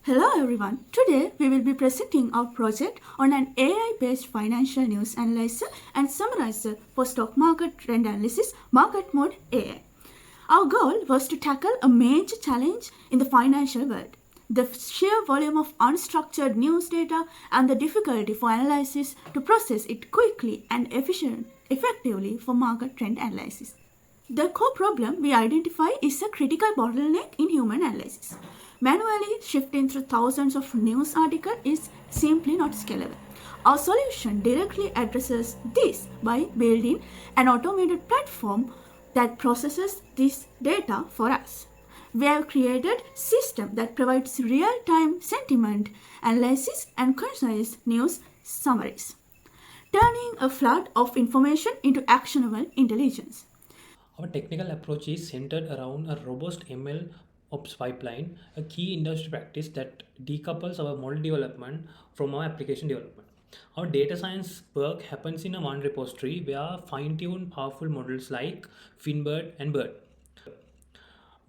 Hello everyone. Today we will be presenting our project on an AI-based financial news analyzer and summarizer for stock market trend analysis, Market Mode AI. Our goal was to tackle a major challenge in the financial world: the sheer volume of unstructured news data and the difficulty for analysis to process it quickly and effectively for market trend analysis. The core problem we identify is a critical bottleneck in human analysis. Manually shifting through thousands of news articles is simply not scalable. Our solution directly addresses this by building an automated platform that processes this data for us. We have created a system that provides real-time sentiment analysis and concise news summaries, turning a flood of information into actionable intelligence. Our technical approach is centered around a robust ML ops pipeline, a key industry practice that decouples our model development from our application development. Our data science work happens in a one repository where fine-tune powerful models like Finbird and Bird.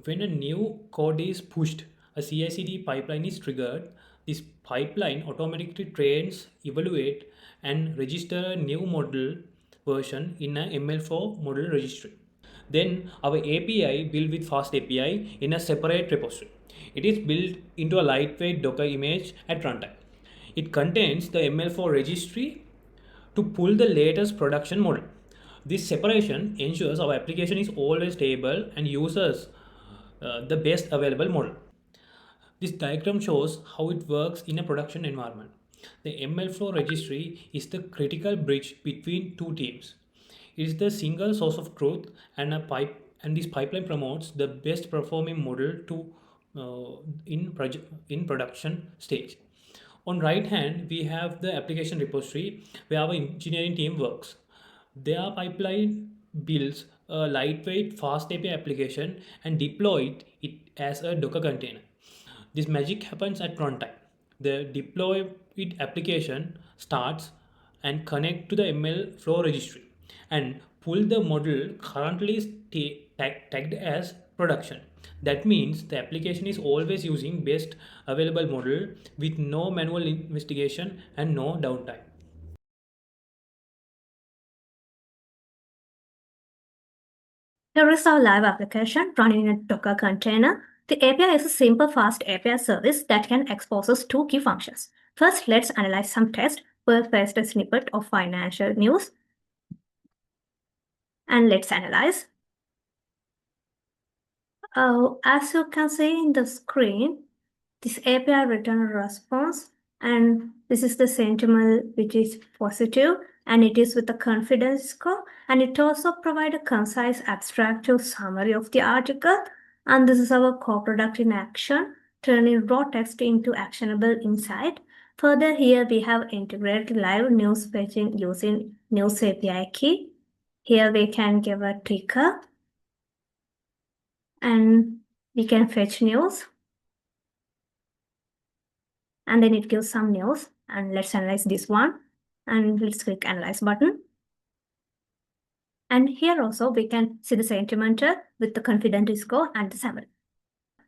When a new code is pushed, a CI/CD pipeline is triggered. This pipeline automatically trains, evaluate, and register a new model version in a ML4 model registry. Then our API built with Fast API in a separate repository. It is built into a lightweight Docker image at runtime. It contains the ML4 registry to pull the latest production model. This separation ensures our application is always stable and uses the best available model. This diagram shows how it works in a production environment. The ML flow registry is the critical bridge between two teams. It is the single source of truth, and this pipeline promotes the best performing model to in production stage. On right hand, we have the application repository where our engineering team works. Their pipeline builds a lightweight fast API application and deployed it as a Docker container. This magic happens at runtime. The deployed application starts and connect to the ML flow registry and pull the model currently tagged as production. That means the application is always using best available model with no manual investigation and no downtime. Here is our live application running in a Docker container. The API is a simple fast API service that can expose us two key functions. First, let's analyze some text. We'll paste a snippet of financial news. And let's analyze. As you can see in the screen, this API return a response, and this is the sentiment which is positive, and it is with a confidence score, and it also provides a concise abstractive summary of the article, and this is our co-product in action, turning raw text into actionable insight. Further, here we have integrated live news fetching using News API key. Here we can give a trigger, and we can fetch news, and then it gives some news, and let's analyze this one, and let's click analyze button. And here also we can see the sentiment with the confidence score and the summary.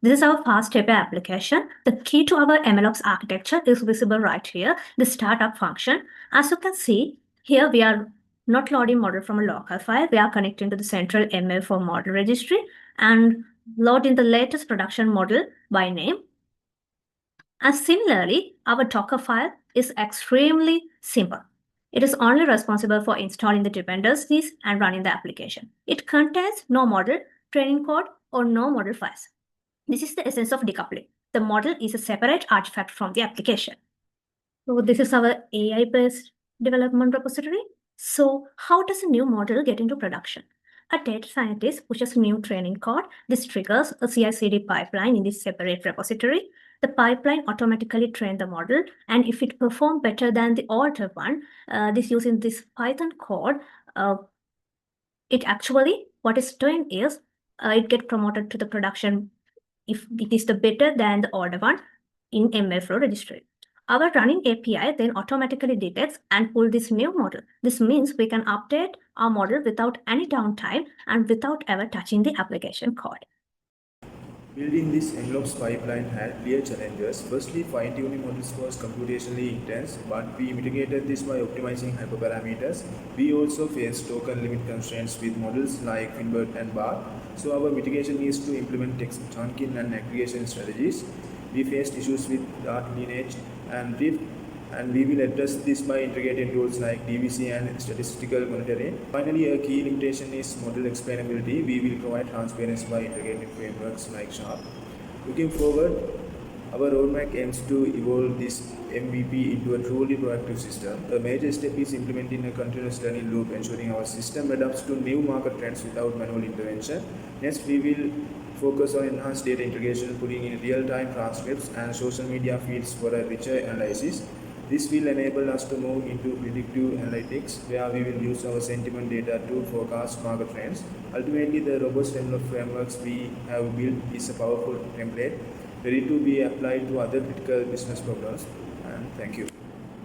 This is our fast API application. The key to our MLOps architecture is visible right here, the startup function. As you can see, here we are not loading model from a local file. We are connecting to the central ML4 model registry and loading the latest production model by name. And similarly, our Docker file is extremely simple. It is only responsible for installing the dependencies and running the application. It contains no model, training code, or no model files. This is the essence of decoupling. The model is a separate artifact from the application. So this is our AI-based development repository. So how does a new model get into production? A data scientist pushes new training code. This triggers a CI/CD pipeline in this separate repository. The pipeline automatically trains the model, and if it performs better than the older one, this using this Python code, it actually, what it's doing is, it gets promoted to the production if it is the better than the older one in MLflow registry. Our running API then automatically detects and pull this new model. This means we can update our model without any downtime and without ever touching the application code. Building this envelopes pipeline had clear challenges. Firstly, fine-tuning models was computationally intense, but we mitigated this by optimizing hyperparameters. We also faced token limit constraints with models like Finbert and BAR. So our mitigation is to implement text chunking and aggregation strategies. We faced issues with dart lineage and drift, and we will address this by integrating tools like DVC and statistical monitoring. Finally, a key limitation is model explainability. We will provide transparency by integrating frameworks like SHARP. Looking forward, our roadmap aims to evolve this MVP into a truly proactive system. A major step is implementing a continuous learning loop, ensuring our system adapts to new market trends without manual intervention. Next, we will focus on enhanced data integration, putting in real-time transcripts and social media feeds for a richer analysis. This will enable us to move into predictive analytics, where we will use our sentiment data to forecast market trends. Ultimately, the robust envelope frameworks we have built is a powerful template ready to be applied to other critical business problems. And thank you.